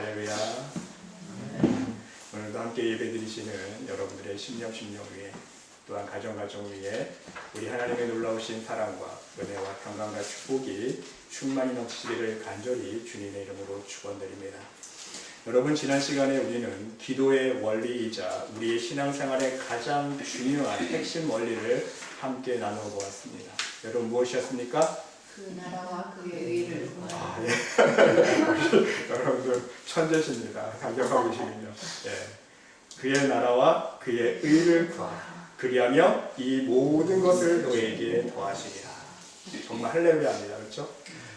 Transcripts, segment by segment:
할렐루야. 오늘도 함께 예배드리시는 여러분들의 심령 위에, 또한 가정 위에 우리 하나님의 놀라우신 사랑과 은혜와 평강과 축복이 충만히 넘치기를 간절히 주님의 이름으로 축원드립니다. 여러분, 지난 시간에 우리는 기도의 원리이자 우리의 신앙생활의 가장 중요한 핵심 원리를 함께 나누어 보았습니다. 여러분, 무엇이었습니까? 그 나라와 그의 의를 구하라. 여러분들 천재십니다. 감격하고 계시군요. 그의 나라와 그의 의를 구하라. 그리하며 이 모든 것을 너에게 더하시리라. 정말 할렐루야입니다. 그렇죠?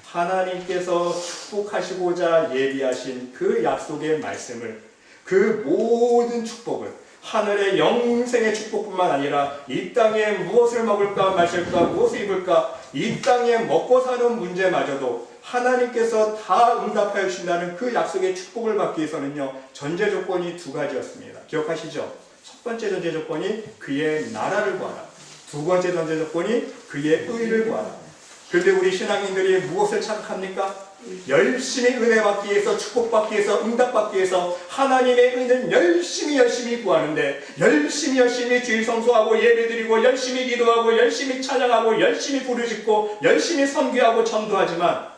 하나님께서 축복하시고자 예비하신 그 약속의 말씀을, 그 모든 축복을, 하늘의 영생의 축복뿐만 아니라 이 땅에 무엇을 먹을까 마실까 무엇을 입을까, 이 땅에 먹고 사는 문제마저도 하나님께서 다 응답하여 주신다는 그 약속의 축복을 받기 위해서는요, 전제 조건이 두 가지였습니다. 기억하시죠? 첫 번째 전제 조건이 그의 나라를 구하라. 두 번째 전제 조건이 그의 의를 구하라. 그런데 우리 신앙인들이 무엇을 착각합니까? 열심히 은혜 받기 위해서, 축복받기 위해서, 응답받기 위해서 하나님의 의는 열심히 구하는데, 열심히 주일 성수하고 예배드리고, 열심히 기도하고, 열심히 찬양하고, 열심히 부르짖고, 열심히 선교하고 전도하지만,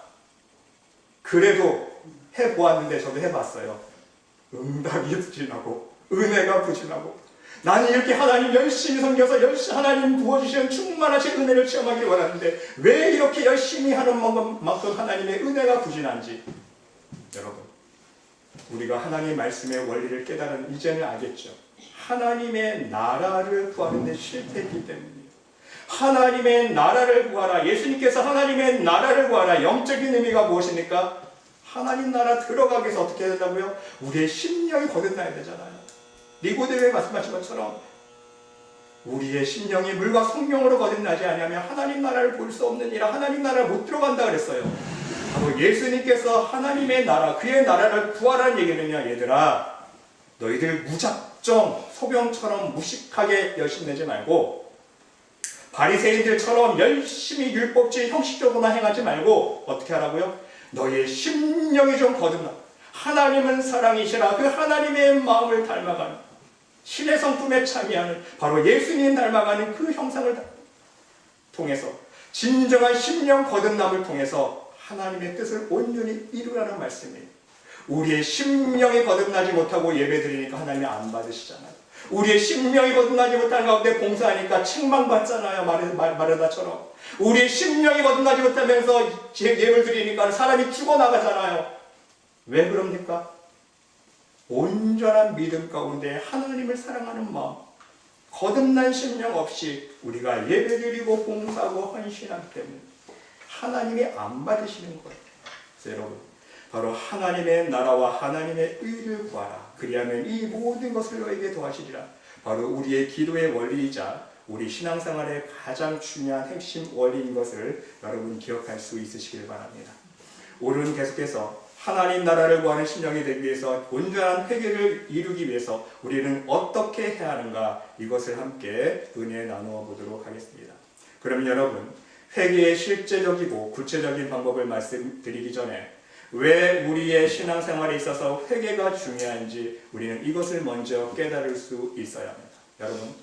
그래도 해보았는데, 저도 해봤어요. 응답이 부진하고 은혜가 부진하고, 나는 이렇게 하나님 열심히 섬겨서 열심히 하나님 부어주시는 충만하신 은혜를 체험하길 원하는데 왜 이렇게 열심히 하는 만큼 하나님의 은혜가 부진한지, 여러분, 우리가 하나님의 말씀의 원리를 깨달은 이제는 알겠죠. 하나님의 나라를 구하는 데 실패했기 때문이에요. 하나님의 나라를 구하라. 예수님께서 하나님의 나라를 구하라. 영적인 의미가 무엇입니까? 하나님 나라 들어가기 위해서 어떻게 해야 된다고요? 우리의 심령이 거듭나야 되잖아요. 니고데모에 말씀하신 것처럼 우리의 심령이 물과 성령으로 거듭나지 않으면 하나님 나라를 볼 수 없느니라. 하나님 나라를 못 들어간다 그랬어요. 바로 예수님께서 하나님의 나라, 그의 나라를 구하라는 얘기는요, 얘들아, 너희들 무작정 소병처럼 무식하게 열심히 내지 말고, 바리새인들처럼 열심히 율법주의 형식적으로만 행하지 말고 어떻게 하라고요? 너희의 심령이 좀 거듭나. 하나님은 사랑이시라. 그 하나님의 마음을 닮아가는, 신의 성품에 참여하는, 바로 예수님 닮아가는 그 형상을 통해서, 진정한 심령 거듭남을 통해서 하나님의 뜻을 온전히 이루라는 말씀이에요. 우리의 심령이 거듭나지 못하고 예배드리니까 하나님이 안 받으시잖아요. 우리의 심령이 거듭나지 못하는 가운데 봉사하니까 책망받잖아요. 마르다처럼. 우리의 심령이 거듭나지 못하면서 예배를 드리니까 사람이 죽어나가잖아요. 왜 그럽니까? 온전한 믿음 가운데 하나님을 사랑하는 마음, 거듭난 심령 없이 우리가 예배드리고 봉사하고 헌신하기 때문에 하나님이 안 받으시는 거예요. 그래서 여러분, 바로 하나님의 나라와 하나님의 의를 구하라. 그리하면 이 모든 것을 너에게 더하시리라. 바로 우리의 기도의 원리이자 우리 신앙생활의 가장 중요한 핵심 원리인 것을 여러분 기억할 수 있으시길 바랍니다. 오늘은 계속해서 하나님 나라를 구하는 심령이 되기 위해서, 온전한 회개를 이루기 위해서 우리는 어떻게 해야 하는가, 이것을 함께 은혜 나누어 보도록 하겠습니다. 그럼 여러분, 회개의 실제적이고 구체적인 방법을 말씀드리기 전에 왜 우리의 신앙생활에 있어서 회개가 중요한지 우리는 이것을 먼저 깨달을 수 있어야 합니다. 여러분,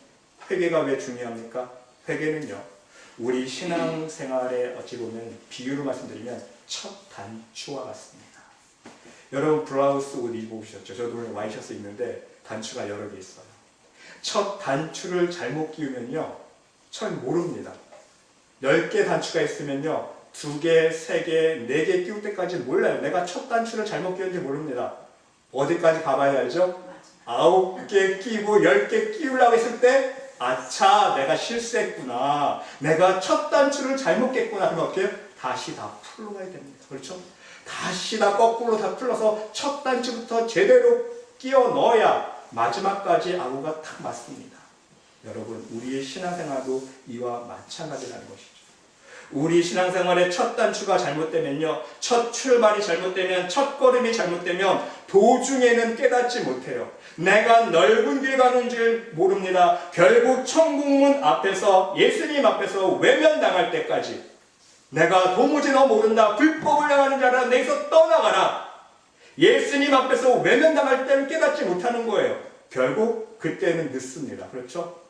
회개가 왜 중요합니까? 회개는요, 우리 신앙생활에 어찌 보면 비유로 말씀드리면 첫 단추와 같습니다. 여러분, 블라우스 옷 입어보셨죠? 저도 오늘 와이셔츠 입는데 단추가 여러 개 있어요. 첫 단추를 잘못 끼우면요, 잘 모릅니다. 10개 단추가 있으면요, 2개, 3개, 4개 끼울 때까지 몰라요. 내가 첫 단추를 잘못 끼웠는지 모릅니다. 어디까지 가봐야 알죠? 9개 끼고 10개 끼우려고 했을 때, 아차, 내가 실수했구나, 내가 첫 단추를 잘못 꼈구나. 그러면 어떻게 해요? 다시 다 풀러가야 됩니다. 그렇죠? 다시 다 거꾸로 다 풀러서 첫 단추부터 제대로 끼워 넣어야 마지막까지 아구가 탁 맞습니다. 여러분, 우리의 신앙생활도 이와 마찬가지라는 것이죠. 우리 신앙생활의 첫 단추가 잘못되면요, 첫 출발이 잘못되면, 첫 걸음이 잘못되면 도중에는 깨닫지 못해요. 내가 넓은 길 가는 줄 모릅니다. 결국 천국문 앞에서, 예수님 앞에서 외면당할 때까지 내가 도무지 너 모른다, 불법을 행하는 자라, 내게서 떠나가라, 예수님 앞에서 외면당할 때를 깨닫지 못하는 거예요. 결국 그때는 늦습니다. 그렇죠?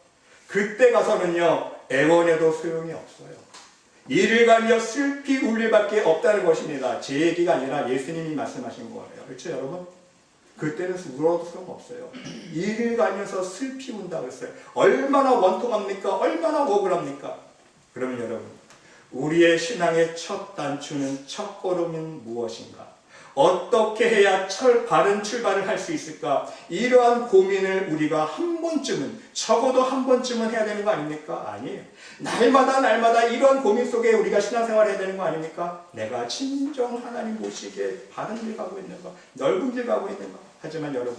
그때 가서는요, 애원해도 소용이 없어요. 이를 가며 슬피 울 일밖에 없다는 것입니다. 제 얘기가 아니라 예수님이 말씀하신 거예요. 그렇죠, 여러분? 그때는 울어도 소용없어요. 이를 가면서 슬피 운다고 했어요. 얼마나 원통합니까? 얼마나 억울합니까? 그러면 여러분, 우리의 신앙의 첫 단추는 첫 걸음은 무엇인가? 어떻게 해야 바른 출발을 할 수 있을까? 이러한 고민을 우리가 한 번쯤은, 적어도 한 번쯤은 해야 되는 거 아닙니까? 아니에요. 날마다 이러한 고민 속에 우리가 신앙생활을 해야 되는 거 아닙니까? 내가 진정 하나님 보시기에 바른 길 가고 있는가? 넓은 길 가고 있는가? 하지만 여러분,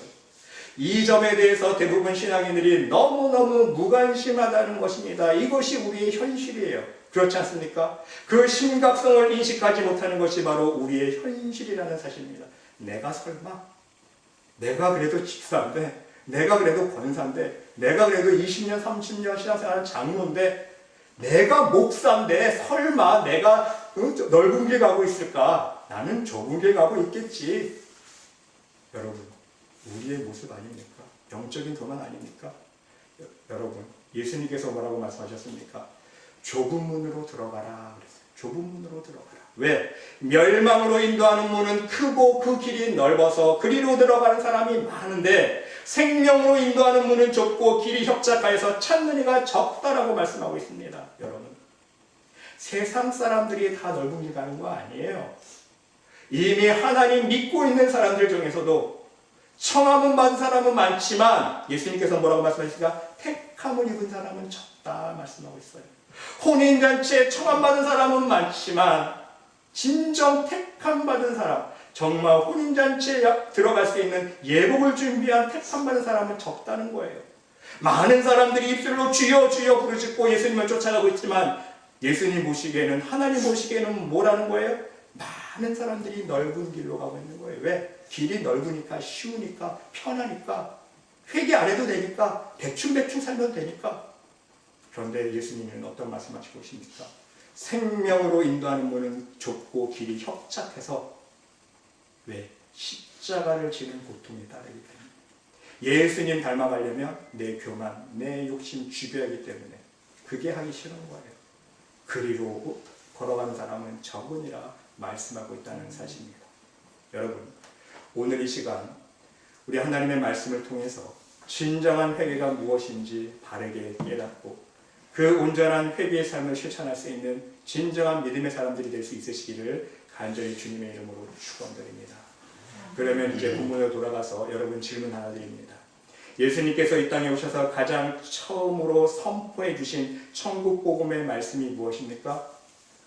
이 점에 대해서 대부분 신앙인들이 너무너무 무관심하다는 것입니다. 이것이 우리의 현실이에요. 그렇지 않습니까? 그 심각성을 인식하지 못하는 것이 바로 우리의 현실이라는 사실입니다. 내가 설마? 내가 그래도 집사인데, 내가 그래도 권사인데, 내가 그래도 20년, 30년 신앙생활하는 장로인데, 내가 목사인데 설마 내가 넓은 길 가고 있을까? 나는 좁은 길 가고 있겠지. 여러분, 우리의 모습 아닙니까? 영적인 도만 아닙니까? 여러분, 예수님께서 뭐라고 말씀하셨습니까? 좁은 문으로 들어가라 그랬어요. 좁은 문으로 들어가라. 왜? 멸망으로 인도하는 문은 크고 그 길이 넓어서 그리로 들어가는 사람이 많은데, 생명으로 인도하는 문은 좁고 길이 협착하여서 찾는 이가 적다라고 말씀하고 있습니다. 여러분, 세상 사람들이 다 넓은 길 가는 거 아니에요. 이미 하나님 믿고 있는 사람들 중에서도 청함은 받은 사람은 많지만, 예수님께서 뭐라고 말씀하시니까 택함을 입은 사람은 적다 말씀하고 있어요. 혼인잔치에 청함받은 사람은 많지만 진정 택함받은 사람, 정말 혼인잔치에 들어갈 수 있는 예복을 준비한 택함받은 사람은 적다는 거예요. 많은 사람들이 입술로 주여 주여 부르짖고 예수님을 쫓아가고 있지만, 예수님 보시기에는, 하나님 보시기에는 뭐라는 거예요? 많은 사람들이 넓은 길로 가고 있는 거예요. 왜? 길이 넓으니까, 쉬우니까, 편하니까, 회개 안 해도 되니까, 대충 살면 되니까. 그런데 예수님은 어떤 말씀하시고 계십니까? 생명으로 인도하는 문은 좁고 길이 협착해서, 왜? 십자가를 지는 고통이 따르기 때문에. 예수님 닮아가려면 내 교만, 내 욕심 죽여야 하기 때문에 그게 하기 싫은 거예요. 그리로 걸어가는 사람은 적으니라 말씀하고 있다는 사실입니다. 여러분, 오늘 이 시간 우리 하나님의 말씀을 통해서 진정한 회개가 무엇인지 바르게 깨닫고, 그 온전한 회개의 삶을 실천할 수 있는 진정한 믿음의 사람들이 될 수 있으시기를 간절히 주님의 이름으로 축원드립니다. 그러면 이제 본문으로 돌아가서 여러분 질문 하나 드립니다. 예수님께서 이 땅에 오셔서 가장 처음으로 선포해 주신 천국 복음의 말씀이 무엇입니까?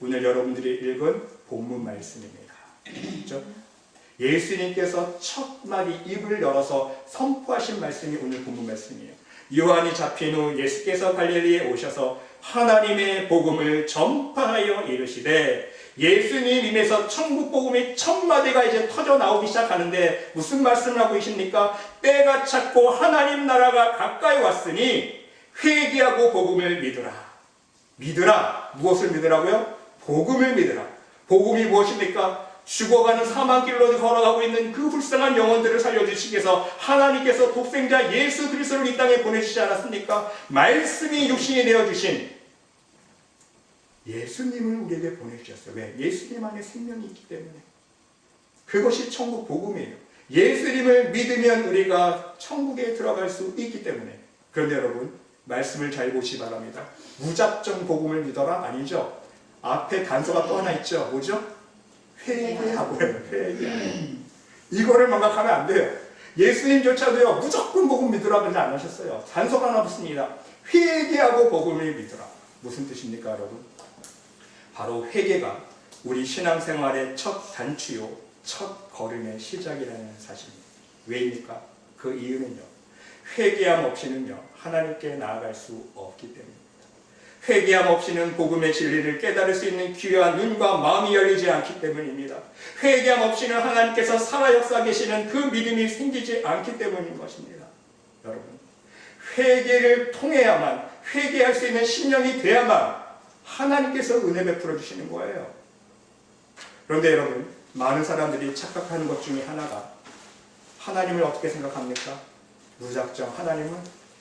오늘 여러분들이 읽은 본문 말씀입니다. 그렇죠? 예수님께서 첫 마디 입을 열어서 선포하신 말씀이 오늘 본문 말씀이에요. 요한이 잡힌 후 예수께서 갈릴리에 오셔서 하나님의 복음을 전파하여 이르시되, 예수님 입에서 천국 복음이 첫 마디가 이제 터져 나오기 시작하는데 무슨 말씀을 하고 계십니까? 때가 찼고 하나님 나라가 가까이 왔으니 회개하고 복음을 믿으라. 믿으라. 무엇을 믿으라고요? 복음을 믿으라. 복음이 무엇입니까? 죽어가는 사망길로 걸어가고 있는 그 불쌍한 영혼들을 살려주시기 위해서 하나님께서 독생자 예수 그리스도를 이 땅에 보내주시지 않았습니까? 말씀이 육신이 되어주신 예수님을 우리에게 보내주셨어요. 왜? 예수님 안에 생명이 있기 때문에. 그것이 천국 복음이에요. 예수님을 믿으면 우리가 천국에 들어갈 수 있기 때문에. 그런데 여러분, 말씀을 잘 보시기 바랍니다. 무작정 복음을 믿어라? 아니죠. 앞에 단서가 또 하나 있죠. 뭐죠? 회개하고 해요. 회개. 이거를 망각하면 안 돼요. 예수님조차도요, 무조건 복음 믿으라 그러지 않으셨어요. 단서가 하나 붙습니다. 회개하고 복음을 믿으라. 무슨 뜻입니까, 여러분? 바로 회개가 우리 신앙생활의 첫 단추요, 첫 걸음의 시작이라는 사실입니다. 왜입니까? 그 이유는요, 회개함 없이는요, 하나님께 나아갈 수 없기 때문입니다. 회개함 없이는 복음의 진리를 깨달을 수 있는 귀한 눈과 마음이 열리지 않기 때문입니다. 회개함 없이는 하나님께서 살아 역사 계시는 그 믿음이 생기지 않기 때문인 것입니다. 여러분, 회개를 통해야만, 회개할 수 있는 심령이 돼야만 하나님께서 은혜 베풀어 주시는 거예요. 그런데 여러분, 많은 사람들이 착각하는 것 중에 하나가 하나님을 어떻게 생각합니까? 무작정 하나님은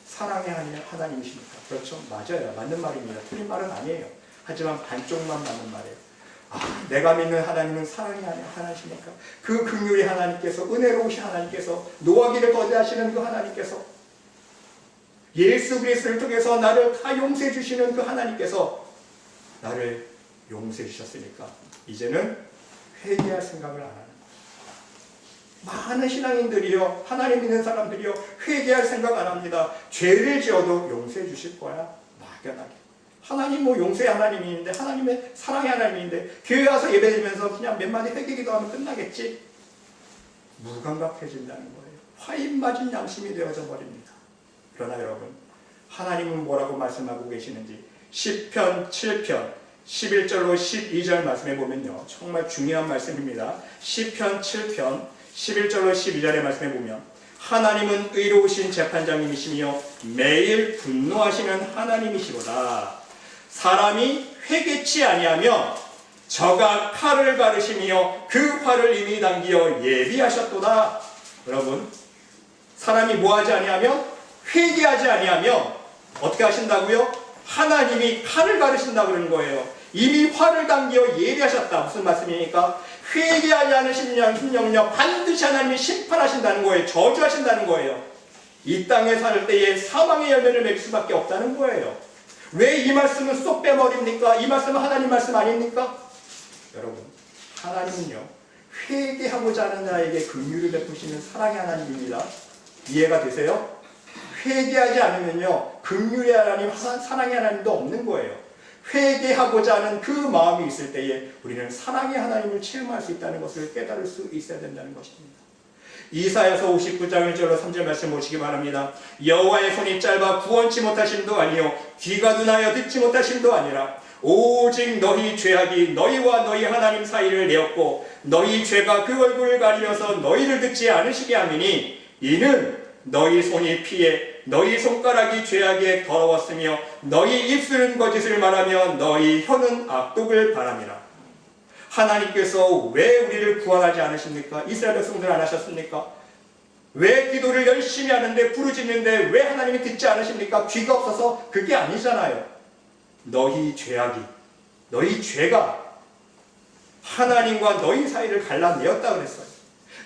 사랑의 하나님이십니까? 그렇죠? 맞아요. 맞는 말입니다. 틀린 말은 아니에요. 하지만 반쪽만 맞는 말이에요. 내가 믿는 하나님은 사랑의 하나님이십니까? 그 긍휼의 하나님께서, 은혜로우신 하나님께서, 노하기를 거대하시는 그 하나님께서, 예수 그리스도를 통해서 나를 다 용서해 주시는 그 하나님께서 나를 용서해 주셨으니까 이제는 회개할 생각을 안 하는 거예요. 많은 신앙인들이요, 하나님 믿는 사람들이요, 회개할 생각 안 합니다. 죄를 지어도 용서해 주실 거야. 막연하게. 하나님 용서의 하나님인데, 하나님의 사랑의 하나님인데, 교회 와서 예배드리면서 그냥 몇 마디 회개기도 하면 끝나겠지? 무감각해진다는 거예요. 화인 맞은 양심이 되어져 버립니다. 그러나 여러분, 하나님은 뭐라고 말씀하고 계시는지 시편 7편 11절로 12절 말씀해 보면요, 정말 중요한 말씀입니다. 시편 7편 11절로 12절의 말씀해 보면 하나님은 의로우신 재판장님이시며 매일 분노하시는 하나님이시로다. 사람이 회개치 아니하며 저가 칼을 가르시며 그 활을 이미 당기어 예비하셨도다. 여러분, 사람이 뭐하지 아니하며 회개하지 아니하며 어떻게 하신다고요? 하나님이 칼을 가르신다고 그러는 거예요. 이미 활을 당기어 예비하셨다. 무슨 말씀입니까? 회개하지 않은 심령은요, 반드시 하나님이 심판하신다는 거예요. 저주하신다는 거예요. 이 땅에 살 때에 사망의 열매를 맺을 수밖에 없다는 거예요. 왜 이 말씀을 쏙 빼버립니까? 이 말씀은 하나님 말씀 아닙니까? 여러분, 하나님은요, 회개하고자 하는 자에게 긍휼을 베푸시는 사랑의 하나님입니다. 이해가 되세요? 회개하지 않으면요, 긍휼의 하나님, 사랑의 하나님도 없는 거예요. 회개하고자 하는 그 마음이 있을 때에 우리는 사랑의 하나님을 체험할 수 있다는 것을 깨달을 수 있어야 된다는 것입니다. 이사야서 59장 1절로 3절 말씀 보시기 바랍니다. 여호와의 손이 짧아 구원치 못하심도 아니요 귀가 둔하여 듣지 못하심도 아니라 오직 너희 죄악이 너희와 너희 하나님 사이를 내었고 너희 죄가 그 얼굴을 가리면서 너희를 듣지 않으시게 하느니 이는 너희 손이 피해 너희 손가락이 죄악에 더러웠으며 너희 입술은 거짓을 말하며 너희 혀는 악독을 바람이라. 하나님께서 왜 우리를 구원하지 않으십니까? 이스라엘 백성들 안 하셨습니까? 왜 기도를 열심히 하는데 부르짖는데 왜 하나님이 듣지 않으십니까? 귀가 없어서 그게 아니잖아요. 너희 죄악이, 너희 죄가 하나님과 너희 사이를 갈라내었다 그랬어요.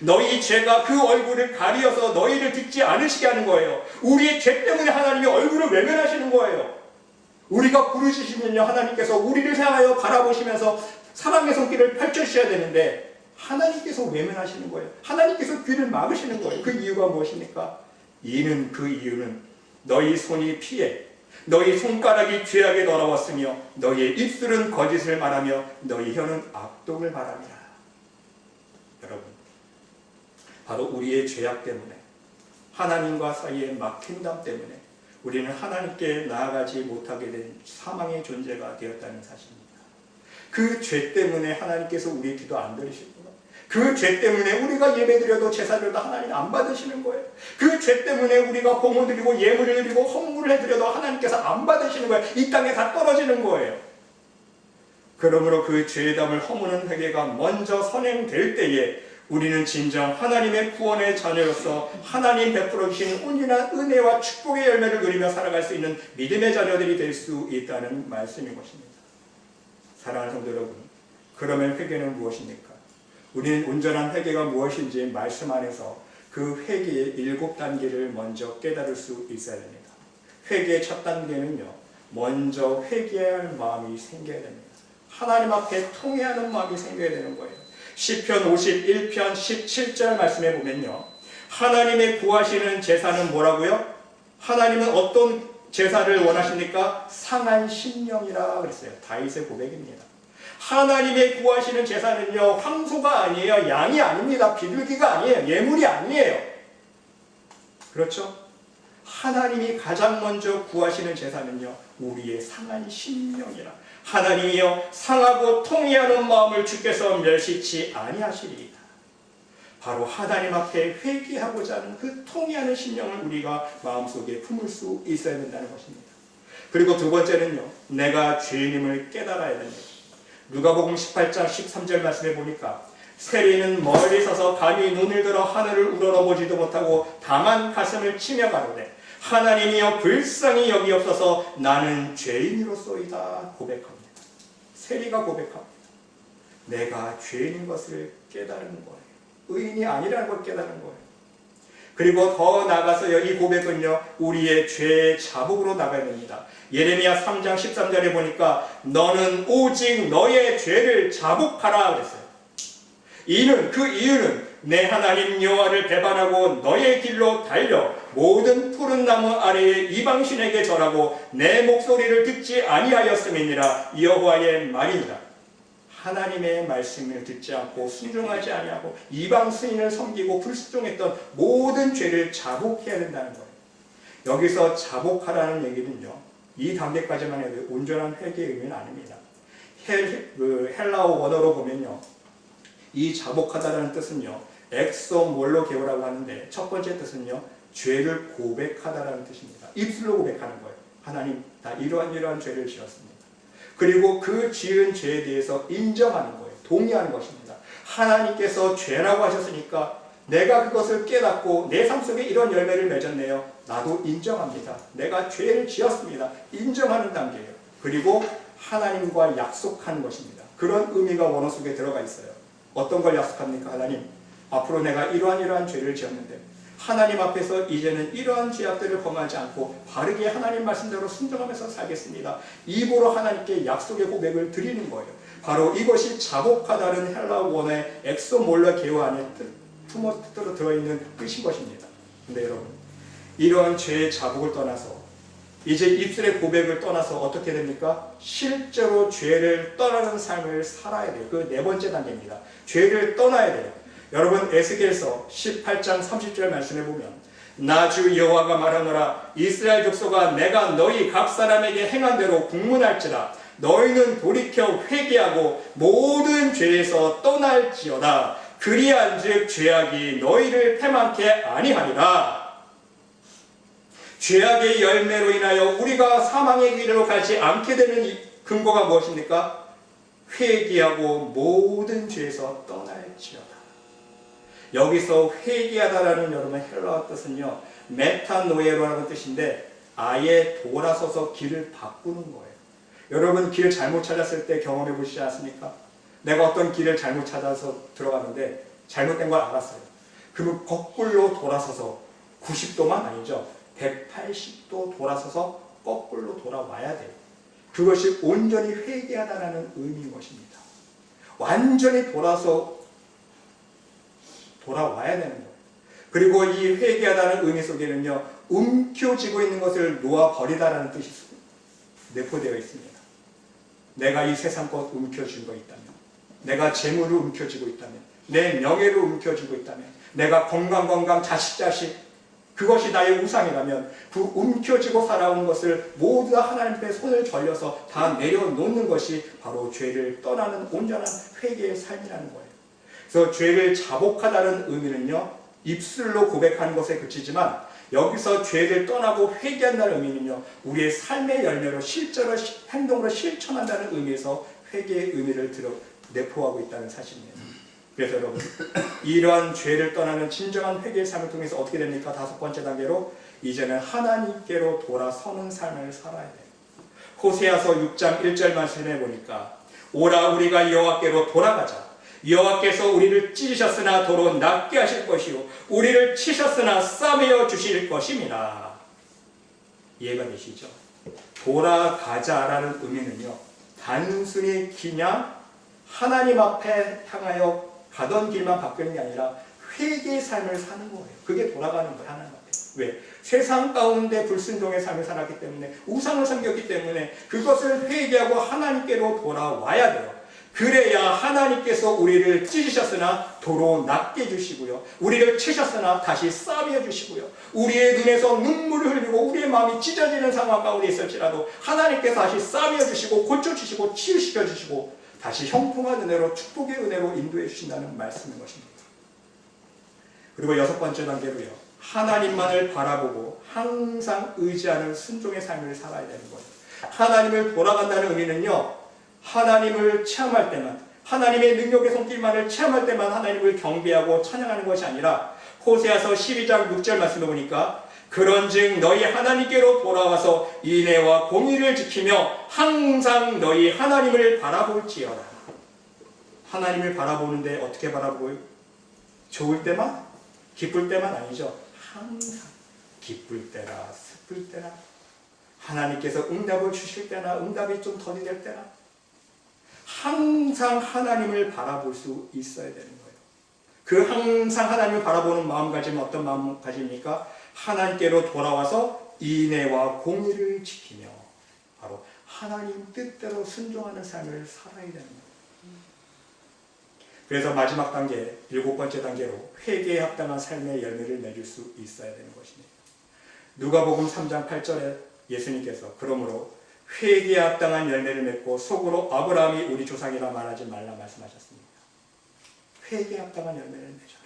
너희 죄가 그 얼굴을 가리어서 너희를 듣지 않으시게 하는 거예요. 우리의 죄 때문에 하나님이 얼굴을 외면하시는 거예요. 우리가 부르짖으면요, 하나님께서 우리를 향하여 바라보시면서 사랑의 손길을 펼쳐주셔야 되는데 하나님께서 외면하시는 거예요. 하나님께서 귀를 막으시는 거예요. 그 이유가 무엇입니까? 그 이유는 너희 손이 피해 너희 손가락이 죄악에 더러웠으며 너희의 입술은 거짓을 말하며 너희 혀는 악독을 바람이라. 여러분, 바로 우리의 죄악 때문에, 하나님과 사이의 막힘담 때문에 우리는 하나님께 나아가지 못하게 된 사망의 존재가 되었다는 사실입니다. 그 죄 때문에 하나님께서 우리의 기도 안 들으시구나. 그 죄 때문에 우리가 예배드려도 제사드려도 하나님 안 받으시는 거예요. 그 죄 때문에 우리가 공을 드리고 예물을 드리고 헌물을 해드려도 하나님께서 안 받으시는 거예요. 이 땅에 다 떨어지는 거예요. 그러므로 그 죄담을 허무는 회개가 먼저 선행될 때에 우리는 진정 하나님의 구원의 자녀로서 하나님 베풀어 주신 온전한 은혜와 축복의 열매를 누리며 살아갈 수 있는 믿음의 자녀들이 될 수 있다는 말씀인 것입니다. 사랑하는 성도 여러분, 그러면 회개는 무엇입니까? 우리는 온전한 회개가 무엇인지 말씀 안에서 그 회개의 7단계를 먼저 깨달을 수 있어야 됩니다. 회개의 첫 단계는요, 먼저 회개할 마음이 생겨야 됩니다. 하나님 앞에 통회하는 마음이 생겨야 되는 거예요. 시편 51편 17절 말씀해 보면요, 하나님의 구하시는 제사는 뭐라고요? 하나님은 어떤 제사를 원하십니까? 상한 심령이라 그랬어요. 다윗의 고백입니다. 하나님의 구하시는 제사는요, 황소가 아니에요. 양이 아닙니다. 비둘기가 아니에요. 예물이 아니에요. 그렇죠? 하나님이 가장 먼저 구하시는 제사는요, 우리의 상한 심령이라. 하나님이여 상하고 통회하는 마음을 주께서 멸시치 아니하시리이다. 바로 하나님 앞에 회개하고자 하는 그 통회하는 심령을 우리가 마음속에 품을 수 있어야 된다는 것입니다. 그리고 두 번째는요, 내가 죄인임을 깨달아야 됩니다. 누가복음 18장 13절 말씀해 보니까 세리는 멀리 서서 감히 눈을 들어 하늘을 우러러보지도 못하고 다만 가슴을 치며 가로되 하나님이여 불쌍히 여기옵소서 나는 죄인으로소이다 고백합니다. 세리가 고백합니다. 내가 죄인인 것을 깨달은 거예요. 의인이 아니라는 걸 깨달은 거예요. 그리고 더 나아가서요, 이 고백은요 우리의 죄의 자복으로 나가야 됩니다. 예레미야 3장 13절에 보니까 너는 오직 너의 죄를 자복하라 그랬어요. 그 이유는 내 하나님 여호와를 배반하고 너의 길로 달려 모든 푸른 나무 아래에 이방신에게 절하고 내 목소리를 듣지 아니하였음이니라 여호와의 말입니다. 하나님의 말씀을 듣지 않고 순종하지 아니하고 이방 스님을 섬기고 불순종했던 모든 죄를 자복해야 된다는 거예요. 여기서 자복하라는 얘기는요, 이 단계까지만 해도 온전한 회개의 의미는 아닙니다. 헬라어 원어로 보면요, 이 자복하다라는 뜻은요 엑소몰로 게오라고 하는데 첫 번째 뜻은요 죄를 고백하다라는 뜻입니다. 입술로 고백하는 거예요. 하나님 나 이러한 죄를 지었습니다. 그리고 그 지은 죄에 대해서 인정하는 거예요. 동의하는 것입니다. 하나님께서 죄라고 하셨으니까 내가 그것을 깨닫고 내 삶 속에 이런 열매를 맺었네요. 나도 인정합니다. 내가 죄를 지었습니다. 인정하는 단계예요. 그리고 하나님과 약속하는 것입니다. 그런 의미가 원어 속에 들어가 있어요. 어떤 걸 약속합니까? 하나님, 앞으로 내가 이러한 죄를 지었는데 하나님 앞에서 이제는 이러한 죄악들을 범하지 않고 바르게 하나님 말씀대로 순종하면서 살겠습니다. 입으로 하나님께 약속의 고백을 드리는 거예요. 바로 이것이 자복하다는 헬라 원어의 엑소몰라 게오 안에 품어들어 들어있는 뜻인 것입니다. 근데 여러분, 이러한 죄의 자복을 떠나서 이제 입술의 고백을 떠나서 어떻게 됩니까? 실제로 죄를 떠나는 삶을 살아야 돼요. 그 네 번째 단계입니다. 죄를 떠나야 돼요. 여러분, 에스겔서 18장 30절 말씀해 보면 나 주 여호와가 말하노라 이스라엘 족속아 내가 너희 각 사람에게 행한 대로 국문할지라 너희는 돌이켜 회개하고 모든 죄에서 떠날지어다 그리한즉 죄악이 너희를 패망케 아니하리라. 죄악의 열매로 인하여 우리가 사망의 길로 가지 않게 되는 근거가 무엇입니까? 회개하고 모든 죄에서 떠날지어다. 여기서 회개하다라는 여러분 헬라어 뜻은요 메타노에로라는 뜻인데 아예 돌아서서 길을 바꾸는 거예요. 여러분 길 잘못 찾았을 때 경험해 보시지 않습니까? 내가 어떤 길을 잘못 찾아서 들어갔는데 잘못된 걸 알았어요. 그러면 거꾸로 돌아서서 90도만 아니죠. 180도 돌아서서 거꾸로 돌아와야 돼요. 그것이 온전히 회개하다라는 의미인 것입니다. 완전히 돌아와야 되는 거예요. 그리고 이 회개하다는 의미 속에는요 움켜쥐고 있는 것을 놓아버리다라는 뜻이 내포되어 있습니다. 내가 이 세상 것 움켜쥐고 거 있다면, 내가 재물을 움켜쥐고 있다면, 내 명예를 움켜쥐고 있다면, 내가 건강 자식 그것이 나의 우상이라면 그 움켜쥐고 살아온 것을 모두 다 하나님께 손을 벌려서 다 내려놓는 것이 바로 죄를 떠나는 온전한 회개의 삶이라는 거예요. 그래서 죄를 자복하다는 의미는요 입술로 고백하는 것에 그치지만 여기서 죄를 떠나고 회개한다는 의미는요 우리의 삶의 열매로 실제로 행동으로 실천한다는 의미에서 회개의 의미를 내포하고 있다는 사실입니다. 그래서 여러분 이러한 죄를 떠나는 진정한 회개의 삶을 통해서 어떻게 됩니까? 다섯 번째 단계로 이제는 하나님께로 돌아서는 삶을 살아야 돼요. 호세아서 6장 1절 말씀해 보니까 오라 우리가 여호와께로 돌아가자. 여호와께서 우리를 찢으셨으나 도로 낫게 하실 것이요 우리를 치셨으나 싸매어 주실 것입니다. 이해가 되시죠? 돌아가자라는 의미는요 단순히 그냥 하나님 앞에 향하여 가던 길만 바뀌는 게 아니라 회개의 삶을 사는 거예요. 그게 돌아가는 거예요. 하나님 앞에. 왜? 세상 가운데 불순종의 삶을 살았기 때문에 우상을 섬겼기 때문에 그것을 회개하고 하나님께로 돌아와야 돼요. 그래야 하나님께서 우리를 찢으셨으나 도로 낫게 해주시고요. 우리를 치셨으나 다시 싸매어 주시고요. 우리의 눈에서 눈물을 흘리고 우리의 마음이 찢어지는 상황 가운데 있을지라도 하나님께서 다시 싸매어 주시고 고쳐주시고 치유시켜 주시고 다시 형통한 은혜로 축복의 은혜로 인도해 주신다는 말씀인 것입니다. 그리고 여섯 번째 단계로요. 하나님만을 바라보고 항상 의지하는 순종의 삶을 살아야 되는 거예요. 하나님을 돌아간다는 의미는요. 하나님을 체험할 때만, 하나님의 능력의 손길만을 체험할 때만 하나님을 경배하고 찬양하는 것이 아니라 호세아서 12장 6절 말씀을 보니까 그런즉 너희 하나님께로 돌아와서 인애와 공의를 지키며 항상 너희 하나님을 바라볼지어다. 하나님을 바라보는데 어떻게 바라보고요? 좋을 때만? 기쁠 때만 아니죠. 항상 기쁠 때나 슬플 때나 하나님께서 응답을 주실 때나 응답이 좀 더디될 때나 항상 하나님을 바라볼 수 있어야 되는 거예요. 그 항상 하나님을 바라보는 마음가짐은 어떤 마음가짐입니까? 하나님께로 돌아와서 인애와 공의를 지키며 바로 하나님 뜻대로 순종하는 삶을 살아야 되는 거예요. 그래서 마지막 단계, 7번째 단계로 회개에 합당한 삶의 열매를 맺을 수 있어야 되는 것입니다. 누가복음 3장 8절에 예수님께서 그러므로 회개에 합당한 열매를 맺고 속으로 아브라함이 우리 조상이라 말하지 말라 말씀하셨습니다. 회개에 합당한 열매를 맺어라.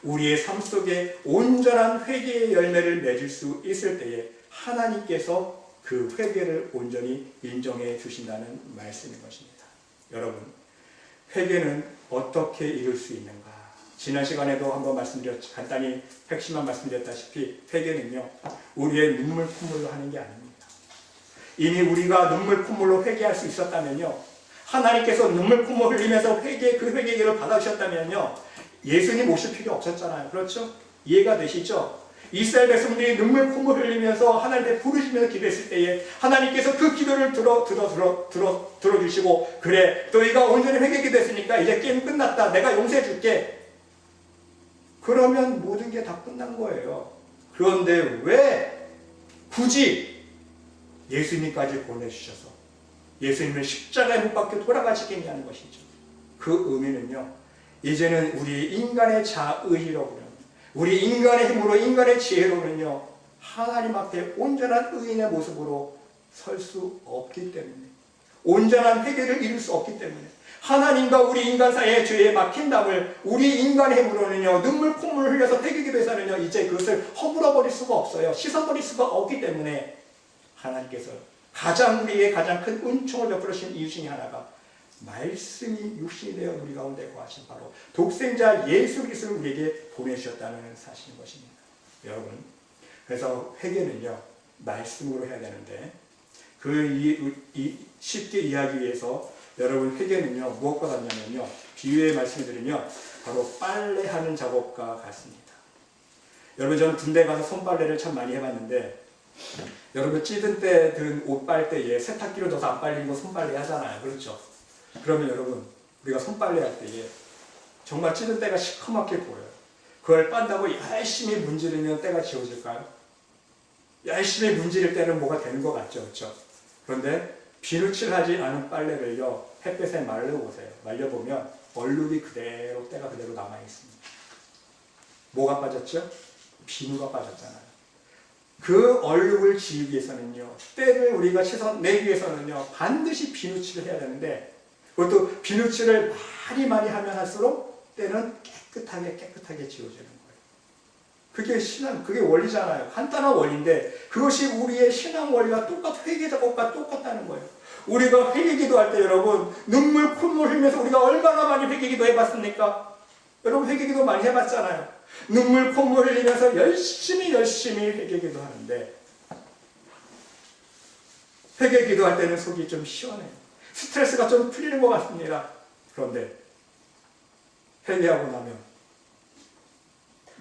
우리의 삶 속에 온전한 회개의 열매를 맺을 수 있을 때에 하나님께서 그 회개를 온전히 인정해 주신다는 말씀인 것입니다. 여러분, 회개는 어떻게 이룰 수 있는가? 지난 시간에도 한번 간단히 핵심만 말씀드렸다시피 회개는요, 우리의 눈물 콧물로 하는 게 아닙니다. 이미 우리가 눈물 콧물로 회개할 수 있었다면요, 하나님께서 눈물 콧물 흘리면서 그 회개를 받아주셨다면요, 예수님 오실 필요 없었잖아요. 그렇죠? 이해가 되시죠? 이스라엘 백성들이 눈물 콧물 흘리면서 하나님께 부르시면서 기도했을 때에 하나님께서 그 기도를 들어주시고, 그래 너희가 온전히 회개 기도했으니까 이제 게임 끝났다, 내가 용서해 줄게. 그러면 모든 게 다 끝난 거예요. 그런데 왜 굳이 예수님까지 보내주셔서 예수님을 십자가에 못 박혀 돌아가시겠냐는 것이죠. 그 의미는요, 이제는 우리 인간의 자의로는, 우리 인간의 힘으로, 인간의 지혜로는요, 하나님 앞에 온전한 의인의 모습으로 설 수 없기 때문에, 온전한 회개를 이룰 수 없기 때문에, 하나님과 우리 인간 사이의 죄에 막힌 담을 우리 인간의 힘으로는요, 눈물 콧물 흘려서 회개하기 위해서는요, 이제 그것을 허물어버릴 수가 없어요. 씻어버릴 수가 없기 때문에 하나님께서 우리의 가장 큰 은총을 베풀어 주신 이유 중에 하나가 말씀이 육신이 되어 우리 가운데 거하신 바로 독생자 예수 그리스도를 우리에게 보내주셨다는 사실인 것입니다. 여러분, 그래서 회개는요, 말씀으로 해야 되는데 쉽게 이해하기 위해서 여러분, 회개는요 무엇과 같냐면요, 비유의 말씀을 드리면 바로 빨래하는 작업과 같습니다. 여러분, 저는 군대 가서 손빨래를 참 많이 해봤는데, 여러분 찌든 때 든 옷 빨 때에 세탁기로 넣어서 안 빨리는 거 손빨래 하잖아요. 그렇죠? 그러면 여러분, 우리가 손빨래 할 때에 정말 찌든 때가 시커멓게 보여요. 그걸 빤다고 열심히 문지르면 때가 지워질까요? 열심히 문지를 때는 뭐가 되는 것 같죠? 그렇죠? 그런데 비누칠하지 않은 빨래를요, 햇볕에 말려보세요. 말려보면 얼룩이 때가 그대로 남아있습니다. 뭐가 빠졌죠? 비누가 빠졌잖아요. 그 얼룩을 지우기 위해서는요, 때를 우리가 씻어내기 위해서는요, 반드시 비누칠을 해야 되는데, 그것도 비누칠을 많이 하면 할수록 때는 깨끗하게 지워지는 거예요. 그게 원리잖아요. 간단한 원리인데, 그것이 우리의 신앙 원리가 회개 작업과 똑같다는 거예요. 우리가 회개 기도할 때 여러분, 눈물 콧물 흘리면서 우리가 얼마나 많이 회개 기도 해봤습니까? 여러분, 회개 기도 많이 해봤잖아요. 눈물 콧물 흘리면서 열심히 회개 기도하는데, 회개 기도할 때는 속이 좀 시원해요. 스트레스가 좀 풀리는 것 같습니다. 그런데 회개하고 나면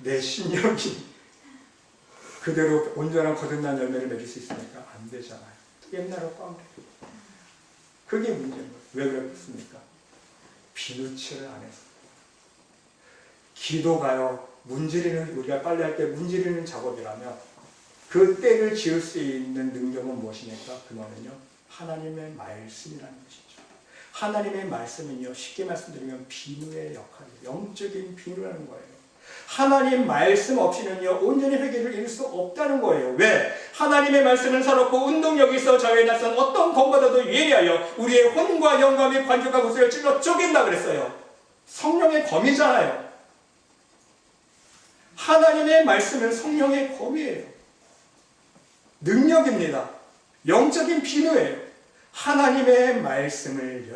내 심령이 그대로 온전한 거듭난 열매를 맺을 수 있으니까 안 되잖아요. 옛날로 꽝. 그게 문제인 거예요. 왜 그렇습니까? 비누칠을 안 해서. 기도가요, 우리가 빨래할 때 문지르는 작업이라면 그 때를 지을 수 있는 능력은 무엇입니까? 그거는요, 하나님의 말씀이라는 것이죠. 하나님의 말씀은요, 쉽게 말씀드리면 비누의 역할이에요. 영적인 비누라는 거예요. 하나님 말씀 없이는요, 온전히 회개를 이룰 수 없다는 거예요. 왜? 하나님의 말씀은 살았고 운동력이 있어 저의 낯선 어떤 검보다도 예리하여 우리의 혼과 영감의 관조가 구슬을 찔러 쪼갠다 그랬어요. 성령의 검이잖아요. 하나님의 말씀은 성령의 검이에요. 능력입니다. 영적인 비누예요. 하나님의 말씀을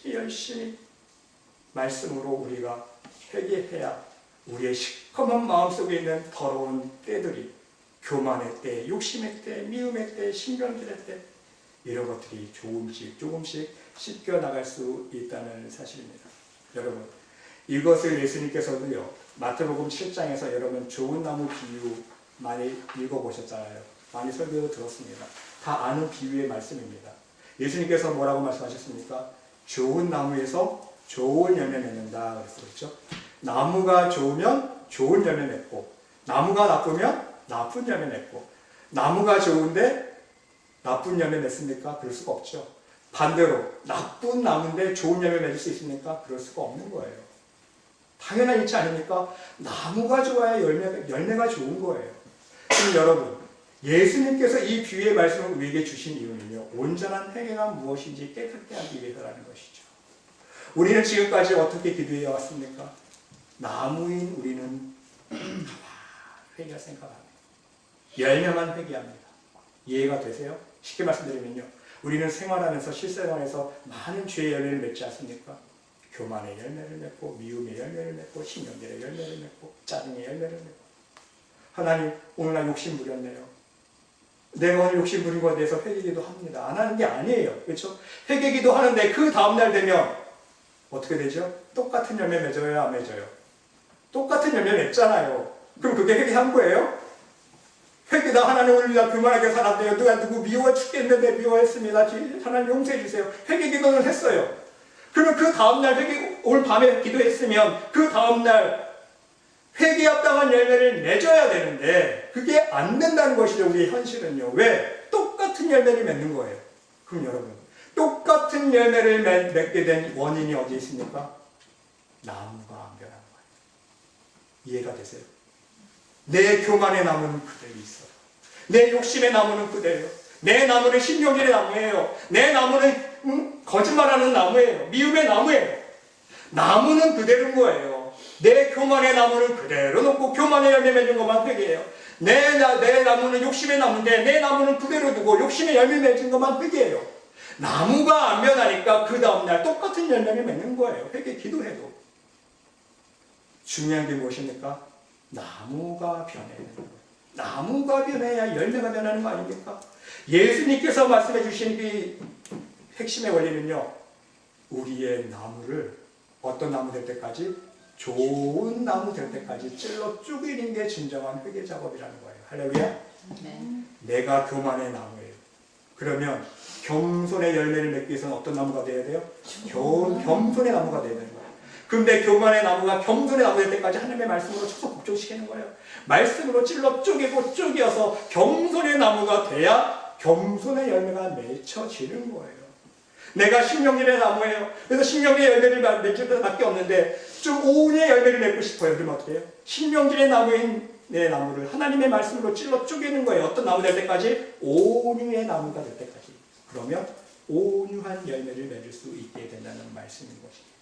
열심히 말씀으로 우리가 회개해야 우리의 시커먼 마음속에 있는 더러운 때들이 교만의 때, 욕심의 때, 미움의 때, 신경질의 때 이런 것들이 조금씩 씻겨나갈 수 있다는 사실입니다. 여러분, 이것을 예수님께서도요, 마태복음 7장에서 여러분 좋은 나무 비유 많이 읽어보셨잖아요. 많이 설교 들었습니다. 다 아는 비유의 말씀입니다. 예수님께서 뭐라고 말씀하셨습니까? 좋은 나무에서 좋은 열매 맺는다 그랬죠. 나무가 좋으면 좋은 열매 맺고, 나무가 나쁘면 나쁜 열매 맺고, 나무가 좋은데 나쁜 열매 맺습니까? 그럴 수가 없죠. 반대로 나쁜 나무인데 좋은 열매 맺을 수 있습니까? 그럴 수가 없는 거예요. 당연한 이치 아닙니까? 나무가 좋아야 열매가 좋은 거예요. 그럼 여러분, 예수님께서 이 비유의 말씀을 우리에게 주신 이유는요, 온전한 회개가 무엇인지 깨닫게 하기 위해서라는 것이죠. 우리는 지금까지 어떻게 기도해 왔습니까? 나무인 우리는 회개할 생각합니다. 열매만 회개합니다. 이해가 되세요? 쉽게 말씀드리면요, 우리는 생활하면서 실생활에서 많은 죄의 열매를 맺지 않습니까? 교만의 열매를 맺고, 미움의 열매를 맺고, 신경질의 열매를 맺고, 짜증의 열매를 맺고. 하나님, 오늘 나 욕심 부렸네요. 내가 오늘 욕심 부린 것에 대해서 회개기도 합니다. 안 하는 게 아니에요. 그렇죠? 회개기도 하는데 그 다음날 되면 어떻게 되죠? 똑같은 열매 맺어요, 안 맺어요? 똑같은 열매 맺잖아요. 그럼 그게 회개한 거예요? 회개다. 하나님, 오늘 나 교만하게 살았대요. 누구 미워 죽겠는데 미워했습니다. 하나님 용서해 주세요. 회개 기도는 했어요. 그러면 그 다음날 오늘 밤에 기도했으면 그 다음날 회개합당한 열매를 맺어야 되는데 그게 안 된다는 것이죠. 우리의 현실은요. 왜? 똑같은 열매를 맺는 거예요. 그럼 여러분, 똑같은 열매를 맺게 된 원인이 어디에 있습니까? 나무가 안 변한 거예요. 이해가 되세요? 내 교만의 나무는 그대로 있어요. 내 욕심의 나무는 그대로요. 내 나무는 신경질의 나무예요. 내 나무는 거짓말하는 나무예요. 미움의 나무예요. 나무는 그대로인 거예요. 내 교만의 나무는 그대로 놓고 교만의 열매 맺는 것만 회개해요. 내 나무는 욕심의 나무인데 내 나무는 그대로 두고 욕심의 열매 맺은 것만 회개해요. 나무가 안 변하니까 그 다음날 똑같은 열매를 맺는 거예요. 회개 기도해도. 중요한 게 무엇입니까? 나무가 변해야 되는 거예요. 나무가 변해야 열매가 변하는 거 아닙니까? 예수님께서 말씀해 주신 그 핵심의 원리는요, 우리의 나무를 어떤 나무 될 때까지? 좋은 나무 될 때까지 찔러 쪼개는 게 진정한 회개 작업이라는 거예요. 할렐루야. 내가 교만의 나무예요. 그러면 겸손의 열매를 맺기 위해서는 어떤 나무가 되어야 돼요? 겸손의 나무가 되어야 되는 거예요. 그럼 내 교만의 나무가 겸손의 나무 될 때까지 하나님의 말씀으로 쳐서 복종시키는 거예요. 말씀으로 찔러 쪼개어서 겸손의 나무가 돼야 겸손의 열매가 맺혀지는 거예요. 내가 신령질의 나무예요. 그래서 신령질의 열매를 맺을 수밖에 없는데 좀 오은의 열매를 맺고 싶어요. 그러면 어떻게 해요? 신령질의 나무인 내 나무를 하나님의 말씀으로 찔러 쪼개는 거예요. 어떤 나무 될 때까지? 온유의 나무가 될 때까지. 그러면 온유한 열매를 맺을 수 있게 된다는 말씀인 것입니다.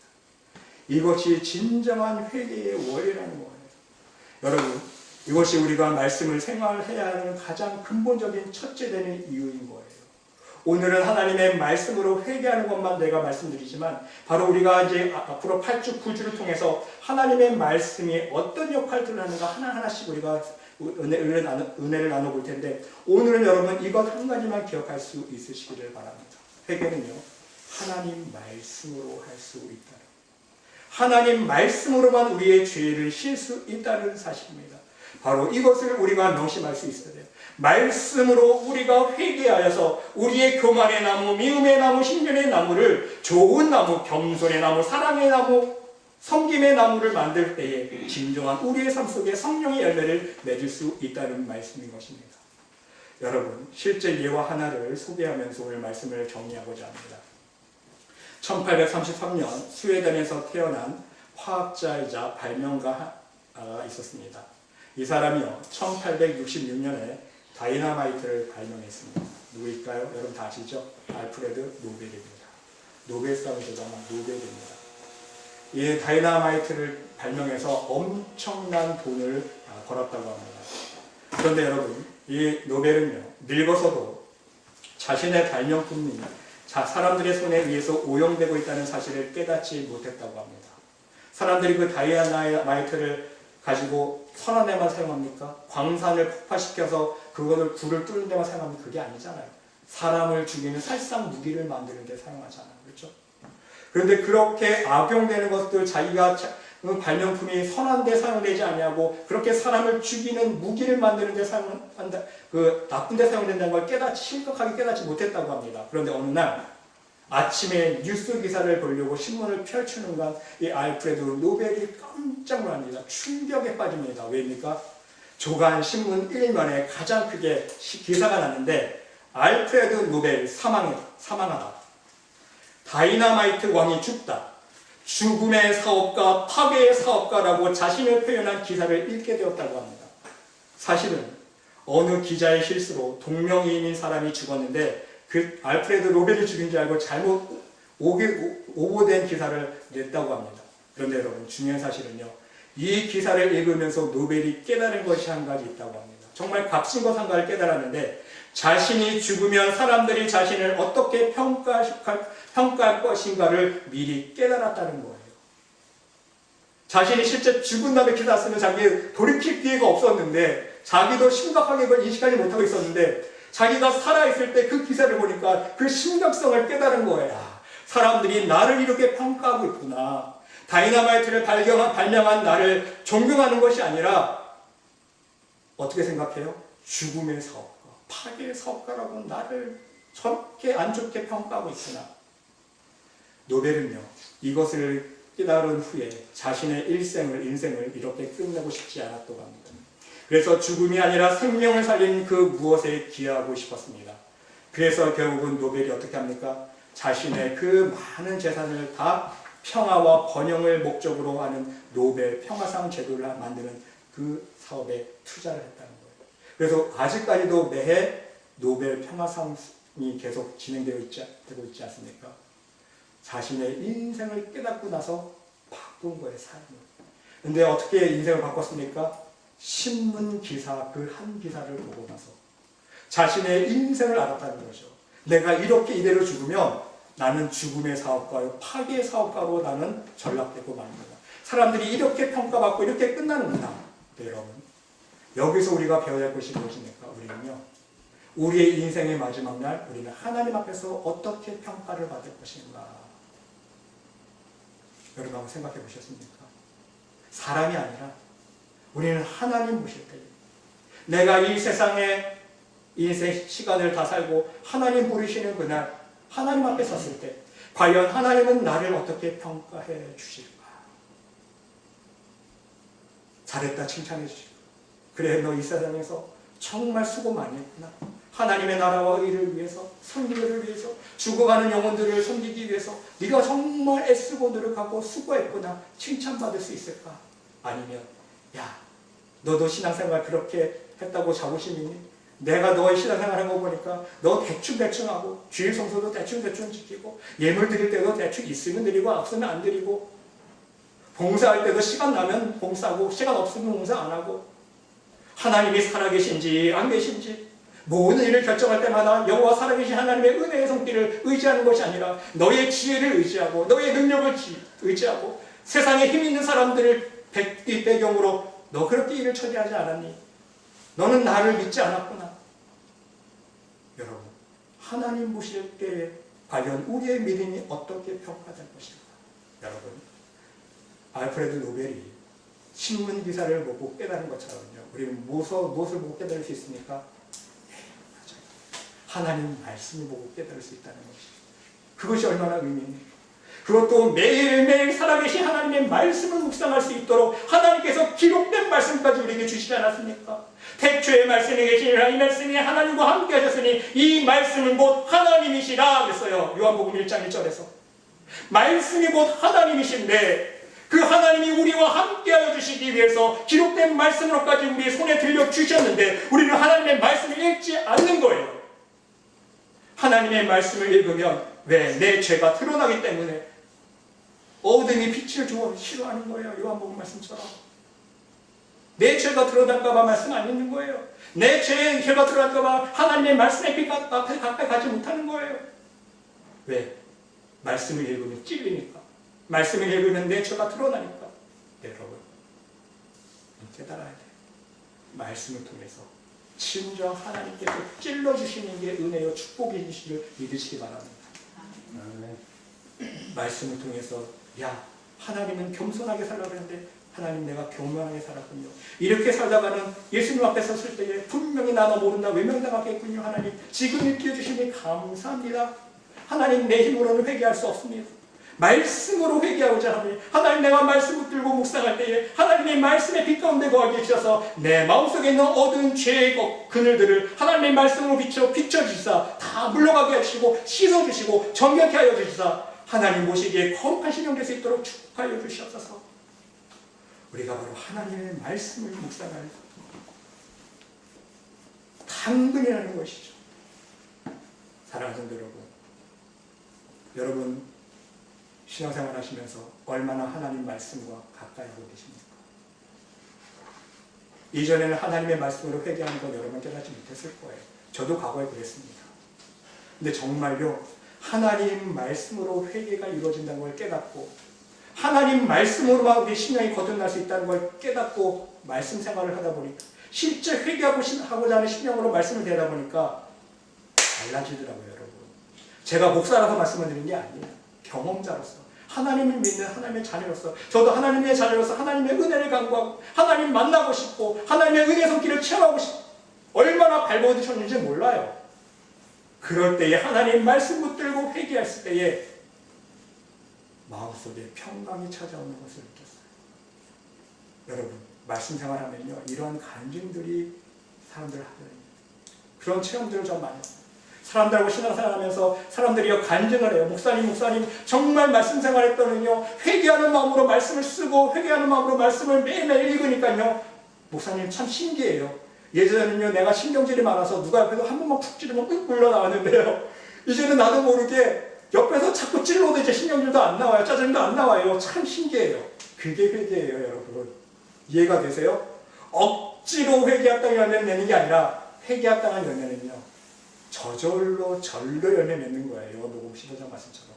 이것이 진정한 회개의 원리라는 거예요. 여러분, 이것이 우리가 말씀을 생활해야 하는 가장 근본적인 첫째 되는 이유인 거예요. 오늘은 하나님의 말씀으로 회개하는 것만 내가 말씀드리지만 바로 우리가 이제 앞으로 8주, 9주를 통해서 하나님의 말씀이 어떤 역할들을 하는가 하나하나씩 우리가 은혜를 나눠볼 텐데 오늘은 여러분 이것 한 가지만 기억할 수 있으시기를 바랍니다. 회개는요, 하나님 말씀으로 할 수 있다. 하나님 말씀으로만 우리의 죄를 실 수 있다는 사실입니다. 바로 이것을 우리가 명심할 수 있어야 돼요. 말씀으로 우리가 회개하여서 우리의 교만의 나무, 미움의 나무, 신전의 나무를 좋은 나무, 겸손의 나무, 사랑의 나무, 섬김의 나무를 만들 때에 진정한 우리의 삶 속에 성령의 열매를 맺을 수 있다는 말씀인 것입니다. 여러분, 실제 예화 하나를 소개하면서 오늘 말씀을 정리하고자 합니다. 1833년 스웨덴에서 태어난 화학자이자 발명가가 있었습니다. 이 사람이요, 1866년에 다이나마이트를 발명했습니다. 누구일까요? 여러분 다 아시죠? 알프레드 노벨입니다. 노벨상을 주장한 노벨입니다. 이 다이나마이트를 발명해서 엄청난 돈을 벌었다고 합니다. 그런데 여러분, 이 노벨은요, 늙어서도 자신의 발명품이 자, 사람들의 손에 의해서 오염되고 있다는 사실을 깨닫지 못했다고 합니다. 사람들이 그 다이아마이트를 가지고 선한 데만 사용합니까? 광산을 폭파시켜서 그것을 불을 뚫는 데만 사용하면 그게 아니잖아요. 사람을 죽이는 살상 무기를 만드는 데 사용하잖아요. 그렇죠? 그런데 그렇게 악용되는 것들, 자기가 발명품이 선한 데 사용되지 아니하고 그렇게 사람을 죽이는 무기를 만드는 데 사용한다, 그 나쁜 데 사용된다는 걸 심각하게 깨닫지 못했다고 합니다. 그런데 어느 날 아침에 뉴스 기사를 보려고 신문을 펼치는 순간 이 알프레드 노벨이 깜짝 놀랍니다. 충격에 빠집니다. 왜입니까? 조간 신문 1면에 가장 크게 기사가 났는데 알프레드 노벨 사망하다. 다이너마이트 왕이 죽다. 죽음의 사업가, 파괴의 사업가라고 자신을 표현한 기사를 읽게 되었다고 합니다. 사실은 어느 기자의 실수로 동명이인인 사람이 죽었는데 그 알프레드 노벨이 죽인 줄 알고 잘못 오보된 기사를 냈다고 합니다. 그런데 여러분, 중요한 사실은요, 이 기사를 읽으면서 노벨이 깨달은 것이 한 가지 있다고 합니다. 정말 값진 것 한 가지를 깨달았는데 자신이 죽으면 사람들이 자신을 어떻게 평가할 것인가를 미리 깨달았다는 거예요. 자신이 실제 죽은 다음에 기사 쓰면 자기 돌이킬 기회가 없었는데 자기도 심각하게 그걸 인식하지 못하고 있었는데 자기가 살아있을 때 그 기사를 보니까 그 심각성을 깨달은 거야. 사람들이 나를 이렇게 평가하고 있구나. 다이너마이트를 발명한 나를 존경하는 것이 아니라 어떻게 생각해요? 죽음의 사업가, 파괴의 사업가라고 나를 저렇게 안 좋게 평가하고 있구나. 노벨은요, 이것을 깨달은 후에 자신의 인생을 이렇게 끝내고 싶지 않았다고 합니다. 그래서 죽음이 아니라 생명을 살린 그 무엇에 기여하고 싶었습니다. 그래서 결국은 노벨이 어떻게 합니까? 자신의 그 많은 재산을 다 평화와 번영을 목적으로 하는 노벨 평화상 제도를 만드는 그 사업에 투자를 했다는 거예요. 그래서 아직까지도 매해 노벨 평화상이 계속 진행되고 있지 않습니까? 자신의 인생을 깨닫고 나서 바꾼 거예요, 삶을. 근데 어떻게 인생을 바꿨습니까? 신문 기사, 그 한 기사를 보고 나서 자신의 인생을 알았다는 거죠. 내가 이렇게 이대로 죽으면 나는 죽음의 사업가요, 파괴의 사업가로 나는 전락되고 맙니다. 사람들이 이렇게 평가받고 이렇게 끝나는구나. 네, 여러분, 여기서 우리가 배워야 할 것이 무엇입니까? 우리는요, 우리의 인생의 마지막 날 우리는 하나님 앞에서 어떻게 평가를 받을 것인가. 여러분 한번 생각해 보셨습니까? 사람이 아니라 우리는 하나님 보실 때 내가 이 세상에 인생 시간을 다 살고 하나님 부르시는 그날 하나님 앞에 섰을 때 과연 하나님은 나를 어떻게 평가해 주실까? 잘했다 칭찬해 주실까? 그래, 너 이 세상에서 정말 수고 많이 했구나. 하나님의 나라와 의를 위해서, 선교를 위해서, 죽어가는 영혼들을 섬기기 위해서 네가 정말 애쓰고 노력하고 수고했구나. 칭찬받을 수 있을까? 아니면 야, 너도 신앙생활 그렇게 했다고 자부심 있니? 내가 너의 신앙생활 한 거 보니까 너 대충 하고 주일 성소도 대충 지키고 예물 드릴 때도 대충 있으면 드리고 없으면 안 드리고 봉사할 때도 시간 나면 봉사하고 시간 없으면 봉사 안 하고 하나님이 살아계신지 안 계신지 모든 일을 결정할 때마다 여호와 살아계신 하나님의 은혜의 손길을 의지하는 것이 아니라 너의 지혜를 의지하고 너의 능력을 의지하고 세상에 힘 있는 사람들을 배경으로 너 그렇게 일을 처리하지 않았니? 너는 나를 믿지 않았구나. 여러분, 하나님 보실 때에 과연 우리의 믿음이 어떻게 평가될 것인가? 여러분, 알프레드 노벨이 신문 기사를 보고 깨달은 것처럼요, 우리는 무엇을 보고 깨달을 수 있습니까? 하나님 말씀을 보고 깨달을 수 있다는 것이죠. 그것이 얼마나 의미 있는가? 그것도 매일매일 살아계신 하나님의 말씀을 묵상할 수 있도록 하나님께서 기록된 말씀까지 우리에게 주시지 않았습니까? 태초에 말씀이 계시니라 이 말씀이 하나님과 함께 하셨으니 이 말씀은 곧 하나님이시라 그랬어요. 요한복음 1장 1절에서 말씀이 곧 하나님이신데 그 하나님이 우리와 함께하여 주시기 위해서 기록된 말씀으로까지 우리 손에 들려주셨는데 우리는 하나님의 말씀을 읽지 않는 거예요. 하나님의 말씀을 읽으면 왜? 내 죄가 드러나기 때문에 어둠이 빛을 싫어하는 거예요. 요한복음 말씀처럼 내 죄가 드러날까 봐 말씀 안 읽는 거예요. 내 죄가 드러날까 봐 하나님의 말씀의 빛 앞에 가까이 가지 못하는 거예요. 왜? 말씀을 읽으면 찔리니까. 말씀을 읽으면 내 죄가 드러나니까. 여러분, 깨달아야 돼요. 말씀을 통해서 진정 하나님께서 찔러주시는 게 은혜요 축복이신 줄 믿으시기 바랍니다. 말씀을 통해서 야, 하나님은 겸손하게 살라고 했는데 하나님 내가 교만하게 살았군요. 이렇게 살다가는 예수님 앞에 섰을 때에 분명히 나너 모른다 외면당하겠군요. 하나님 지금 일깨워 주시니 감사합니다. 하나님 내 힘으로는 회개할 수 없습니다. 말씀으로 회개하고자 하니 하나님 내가 말씀 붙들고 묵상할 때에 하나님의 말씀의 빛 가운데 거하게 해주셔서 내 마음속에 있는 어두운 죄의 그늘들을 하나님의 말씀으로 비춰주시사 다 물러가게 하시고 씻어주시고 정결케 하여 주시사 하나님 모시기에 거룩한 신령 될 수 있도록 축복하여 주시옵소서. 우리가 바로 하나님의 말씀을 묵상할 당근이라는 것이죠. 사랑하는 성도 여러분 신앙생활 하시면서 얼마나 하나님 말씀과 가까이 하고 계십니까? 이전에는 하나님의 말씀으로 회개하는 건 여러분 깨닫지 못했을 거예요. 저도 과거에 그랬습니다. 근데 정말요 하나님 말씀으로 회개가 이루어진다는 걸 깨닫고 하나님 말씀으로만 우리 심령이 거듭날 수 있다는 걸 깨닫고 말씀 생활을 하다 보니까 실제 회개하고자 하는 심령으로 말씀을 대하다 보니까 달라지더라고요. 여러분 제가 목사라서 말씀을 드리는 게 아니에요. 경험자로서 하나님을 믿는 하나님의 자녀로서 저도 하나님의 자녀로서 하나님의 은혜를 간구하고 하나님 만나고 싶고 하나님의 은혜 손길을 체험하고 싶고 얼마나 발버둥쳤는지 몰라요. 그럴 때에 하나님 말씀 붙들고 회개했을 때에 마음속에 평강이 찾아오는 것을 느꼈어요. 여러분 말씀 생활하면요 이런 간증들이 사람들 하게 됩니다. 그런 체험들을 좀 많이 했어요. 사람들하고 신앙생활하면서 사람들이 간증을 해요. 목사님 정말 말씀 생활했더니요 회개하는 마음으로 말씀을 쓰고 회개하는 마음으로 말씀을 매일매일 읽으니까요 목사님 참 신기해요. 예전에는요 내가 신경질이 많아서 누가 옆에서 한 번만 푹 찌르면 욱 물러나왔는데요 이제는 나도 모르게 옆에서 자꾸 찔러도 이제 신경질도 안 나와요. 짜증도 안 나와요. 참 신기해요. 그게 회개예요. 여러분 이해가 되세요? 억지로 회개했다는 열매를 내는 게 아니라 회개했다는 열매는요 저절로 절로 열매 맺는 거예요. 녹음 15장 말씀처럼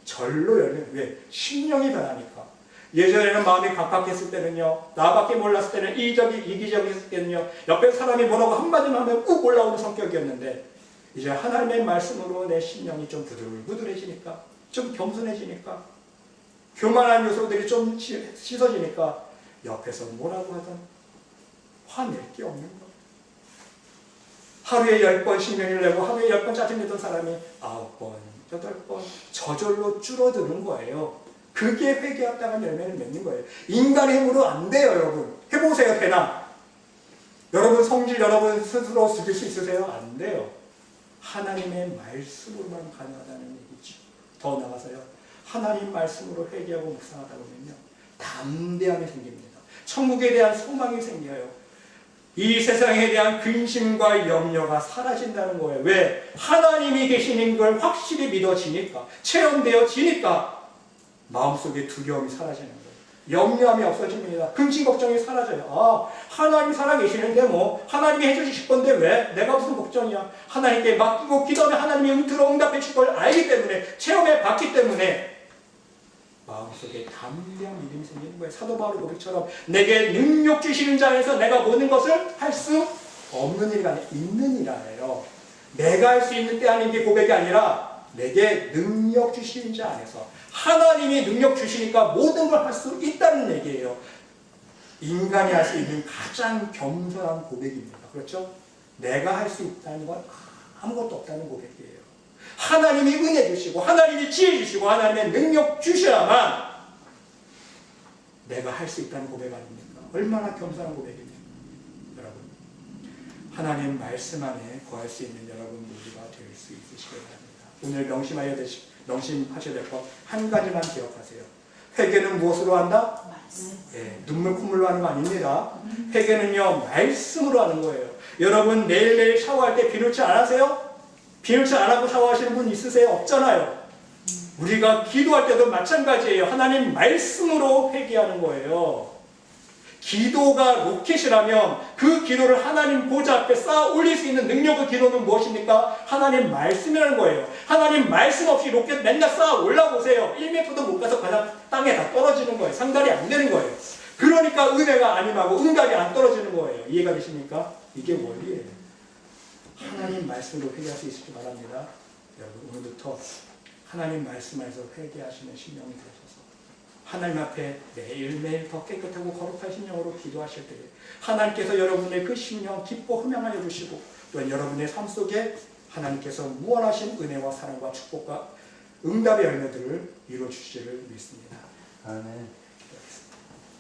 절로 열매. 왜? 심령이 변하니까. 예전에는 마음이 강팍했을 때는요 나밖에 몰랐을 때는 이기적이었을 때는요 옆에 사람이 뭐라고 한마디만 하면 꾹 올라오는 성격이었는데 이제 하나님의 말씀으로 내 심령이 좀 부들부들해지니까 좀 겸손해지니까 교만한 요소들이 좀 씻어지니까 옆에서 뭐라고 하든 화낼 게 없는 거예요. 하루에 10번 신경을 내고 하루에 10번 짜증내던 사람이 9번, 8번 저절로 줄어드는 거예요. 그게 회개했다는 열매를 맺는 거예요. 인간의 힘으로 안 돼요. 여러분 해보세요. 되나? 여러분 성질 여러분 스스로 죽일 수 있으세요? 안 돼요. 하나님의 말씀으로만 가능하다는 얘기죠. 더 나가서요 하나님 말씀으로 회개하고 묵상하다 보면요 담대함이 생깁니다. 천국에 대한 소망이 생겨요. 이 세상에 대한 근심과 염려가 사라진다는 거예요. 왜? 하나님이 계시는 걸 확실히 믿어지니까 체험되어지니까 마음속에 두려움이 사라지는 거예요. 염려함이 없어집니다. 근심 걱정이 사라져요. 아, 하나님 살아계시는데 뭐 하나님이 해주실 건데 왜? 내가 무슨 걱정이야. 하나님께 맡기고 기도하면 하나님이 응답해 주실 걸 알기 때문에 체험해 봤기 때문에 마음속에 담대한 믿음이 생기는 거예요. 사도 바울 고백처럼 내게 능력 주시는 자 안에서 내가 모든 것을 할 수 없는 일이 아니라 있는 일이에요. 내가 할 수 있는 때 아닌 게 고백이 아니라 내게 능력 주시는 자 안에서 하나님이 능력 주시니까 모든 걸 할 수 있다는 얘기예요. 인간이 할 수 있는 가장 겸손한 고백입니다. 그렇죠? 내가 할 수 있다는 건 아무것도 없다는 고백이에요. 하나님이 은혜 주시고 하나님이 지혜 주시고 하나님의 능력 주셔야만 내가 할 수 있다는 고백 아닙니까? 얼마나 겸손한 고백입니까? 여러분 하나님 말씀 안에 거할 수 있는 여러분 모두가 될 수 있으시길 바랍니다. 오늘 명심하셔야 될 것 한 가지만 기억하세요. 회개는 무엇으로 한다? 눈물 콧물로 하는 거 아닙니다. 회개는요 말씀으로 하는 거예요. 여러분 매일매일 샤워할 때 비누칠 안 하세요? 비누칠 안 하고 샤워하시는 분 있으세요? 없잖아요. 우리가 기도할 때도 마찬가지예요. 하나님 말씀으로 회개하는 거예요. 기도가 로켓이라면 그 기도를 하나님 보좌 앞에 쌓아 올릴 수 있는 능력의 기도는 무엇입니까? 하나님 말씀이라는 거예요. 하나님 말씀 없이 로켓 맨날 쌓아 올라보세요. 1m도 못 가서 그냥 땅에 다 떨어지는 거예요. 상달이 안 되는 거예요. 그러니까 은혜가 안 임하고 응답이 안 떨어지는 거예요. 이해가 되십니까? 이게 원리예요. 하나님 말씀으로 회개할 수 있을지 바랍니다. 여러분 오늘부터 하나님 말씀 안에서 회개하시는 심령이 되셔서 하나님 앞에 매일매일 더 깨끗하고 거룩한 심령으로 기도하실 때에 하나님께서 여러분의 그 심령 기뻐 흠양하여 주시고 또한 여러분의 삶 속에 하나님께서 무한하신 은혜와 사랑과 축복과 응답의 열매들을 이루어 주시기를 믿습니다. 아멘.